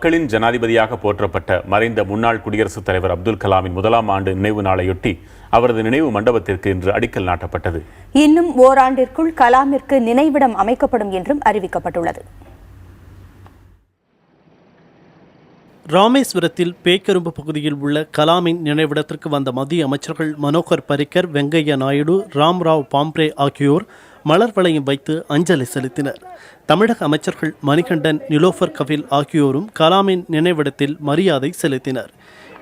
மக்களின் ஜனாதிபதியாக போற்றப்பட்ட மறைந்த முன்னாள் குடியரசுத் தலைவர் அப்துல் கலாமின் 1ஆம் ஆண்டு நினைவு நாளையொட்டி அவரது நினைவு மண்டபத்திற்கு இன்று அடிக்கல் நாட்டப்பட்டது. இன்னும் ஓராண்டிற்குள் கலாமிற்கு நினைவிடம் அமைக்கப்படும் என்றும் அறிவிக்கப்பட்டுள்ளது. ராமேஸ்வரத்தில் பேக்கரும்பு பகுதியில் உள்ள கலாமின் நினைவிடத்திற்கு வந்த மத்திய அமைச்சர்கள் மனோகர் பரிக்கர், வெங்கையா நாயுடு, ராம்ராவ் பாம்ப்ரே ஆகியோர் மலர் வளையம் வைத்து அஞ்சலி செலுத்தினர். தமிழக அமைச்சர்கள் மணிகண்டன், நிலோஃபர் கபில் ஆகியோரும் கலாமின் நினைவிடத்தில் மரியாதை செலுத்தினர்.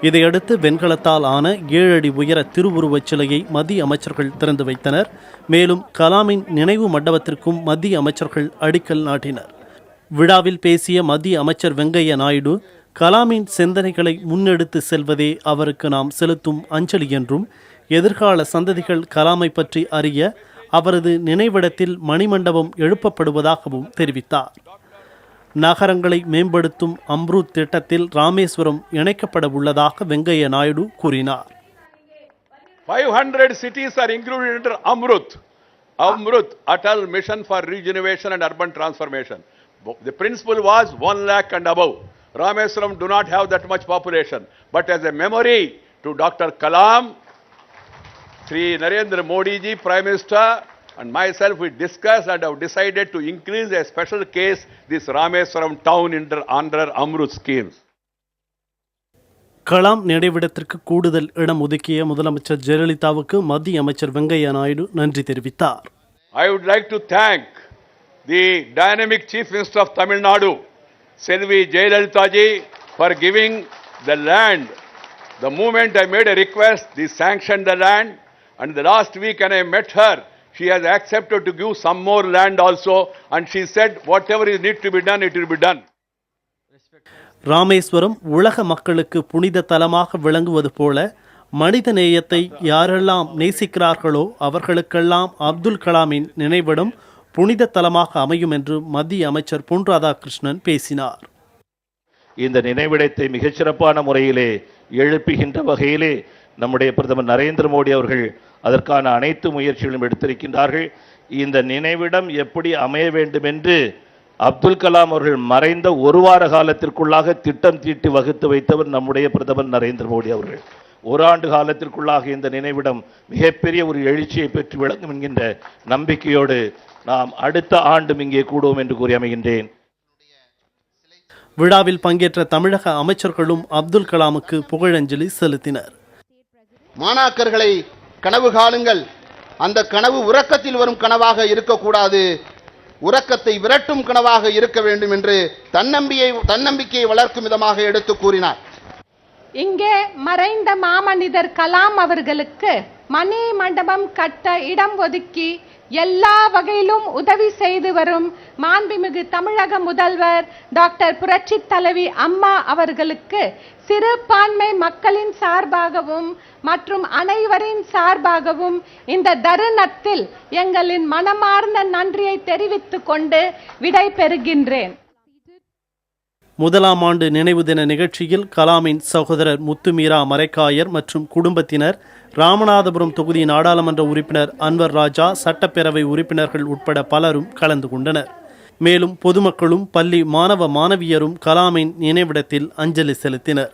இதையடுத்து வெண்கலத்தால் ஆன 7 அடி உயர திருவுருவச் சிலையை மத்திய அமைச்சர்கள் திறந்து வைத்தனர். மேலும் கலாமின் நினைவு மண்டபத்திற்கும் மத்திய அமைச்சர்கள் அடிக்கல் நாட்டினர். விழாவில் பேசிய மத்திய அமைச்சர் வெங்கையா நாயுடு, கலாமின் சிந்தனைகளை முன்னெடுத்து செல்வதே அவருக்கு நாம் செலுத்தும் அஞ்சலி என்றும், எதிர்கால சந்ததிகள் கலாமை பற்றி அறிய அவரது நினைவிடத்தில் மணிமண்டபம் எழுப்பப்படுவதாகவும் தெரிவித்தார். நகரங்களை மேம்படுத்தும் அம்ருத் திட்டத்தில் ராமேஸ்வரம் இணைக்கப்பட உள்ளதாக வெங்கையா நாயுடு கூறினார். 500 cities are included under Amrut Atal Mission for Regeneration and Urban Transformation. The principle was 1 lakh and above. Rameswaram do not have that much population, but as a memory to Dr. Kalam, Sri Narendra Modi ji, Prime Minister, and myself, we discussed and have decided to increase a special case this Rameswaram town under Amrut schemes. Kalam நினைவிடத்திற்கு கூடுதல் இடம் ஒதுக்கிய முதலமைச்சர் ஜெயலலிதாவுக்கு மத்திய அமைச்சர் வெங்கையா நாயுடு நன்றி தெரிவித்தார். I would like to thank the dynamic Chief Minister of Tamil Nadu, Selvi Jayalalitha ji, for giving the land. The moment I made a request, they sanctioned the land, and the last week when I met her, she has accepted to give some more land also, and she said whatever is need to be done, it will be done. Rameswaram உலக மக்களுக்கு புனித தலமாக விளங்குவது போல மனித நேயத்தை யாரெல்லாம் நேசிக்கிறார்களோ அவர்களுக்கெல்லாம் அப்துல் கலாமின் நினைவிடம் புனித தலமாக அமையும் என்று மத்திய அமைச்சர் பொன் ராதாகிருஷ்ணன் பேசினார். இந்த நினைவிடத்தை மிகச்சிறப்பான முறையிலே எழுப்புகின்ற வகையிலே நம்முடைய பிரதமர் நரேந்திர மோடி அவர்கள் அதற்கான அனைத்து முயற்சிகளும் எடுத்திருக்கின்றார்கள். இந்த நினைவிடம் எப்படி அமைய வேண்டும் என்று அப்துல் கலாம் அவர்கள் மறைந்த 1 வார காலத்திற்குள்ளாக திட்டம் தீட்டி வகுத்து வைத்தவர் நம்முடைய பிரதமர் நரேந்திர மோடி அவர்கள். 1 ஆண்டு காலத்திற்குள்ளாக இந்த நினைவிடம் மிகப்பெரிய ஒரு எழுச்சியை பெற்று விளங்கும் என்கின்ற நம்பிக்கையோடு நாம் அடுத்த ஆண்டும் இங்கே கூடுவோம் என்று கூறி அமைகின்றேன். விழாவில் பங்கேற்ற தமிழக அமைச்சர்களும் அப்துல் கலாமுக்கு புகழஞ்சலி செலுத்தினர். மாணாக்கர்களை கனவு காணுங்கள், அந்த கனவு உறக்கத்தில் வரும் கனவாக இருக்கக்கூடாது, உறக்கத்தை விரட்டும் கனவாக இருக்க வேண்டும் என்று தன்னம்பிக்கையை வளர்க்கும் விதமாக எடுத்து கூறினார். இங்கே மறைந்த மாமனிதர் கலாம் அவர்களுக்கு மணி மண்டபம் கட்ட இடம் ஒதுக்கி எல்லா வகையிலும் உதவி செய்து வரும் மாண்புமிகு தமிழக முதல்வர் டாக்டர் புரட்சி தலைவி அம்மா அவர்களுக்கு சிறுபான்மை மக்களின் சார்பாகவும் மற்றும் அனைவரின் சார்பாகவும் இந்த தருணத்தில் எங்களின் மனமார்ந்த நன்றியை தெரிவித்துக் கொண்டு விடை பெறுகின்றேன். 1ஆம் ஆண்டு நினைவு தின நிகழ்ச்சியில் கலாமின் சகோதரர் முத்துமீரா மரைக்காயர் மற்றும் குடும்பத்தினர், ராமநாதபுரம் தொகுதி நாடாளுமன்ற உறுப்பினர் அன்வர் ராஜா, சட்டப்பேரவை உறுப்பினர்கள் உட்பட பலரும் கலந்து கொண்டனர். மேலும் பொதுமக்களும் பள்ளி மாணவ மாணவியரும் கலாமின் நினைவிடத்தில் அஞ்சலி செலுத்தினர்.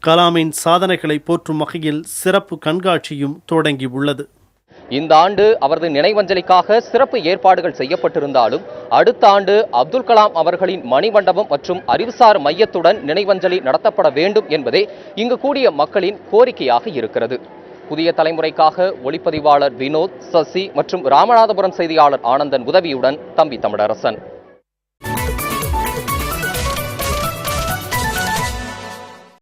கலாமின் சாதனைகளை போற்றும் வகையில் சிறப்பு கண்காட்சியும் தொடங்கியுள்ளது. இந்த ஆண்டு அவரது நினைவஞ்சலிக்காக சிறப்பு ஏற்பாடுகள் செய்யப்பட்டிருந்தாலும் அடுத்த ஆண்டு அப்துல் கலாம் அவர்களின் மணிமண்டபம் மற்றும் அறிவுசார் மையத்துடன் நினைவஞ்சலி நடத்தப்பட வேண்டும் என்பதே இங்கு கூடிய மக்களின் கோரிக்கையாக இருக்கிறது. புதிய தலைமுறைக்காக ஒளிப்பதிவாளர் வினோத், சசி மற்றும் ராமநாதபுரம் செய்தியாளர் ஆனந்தன் உதவியுடன் தம்பி தமிழரசன்.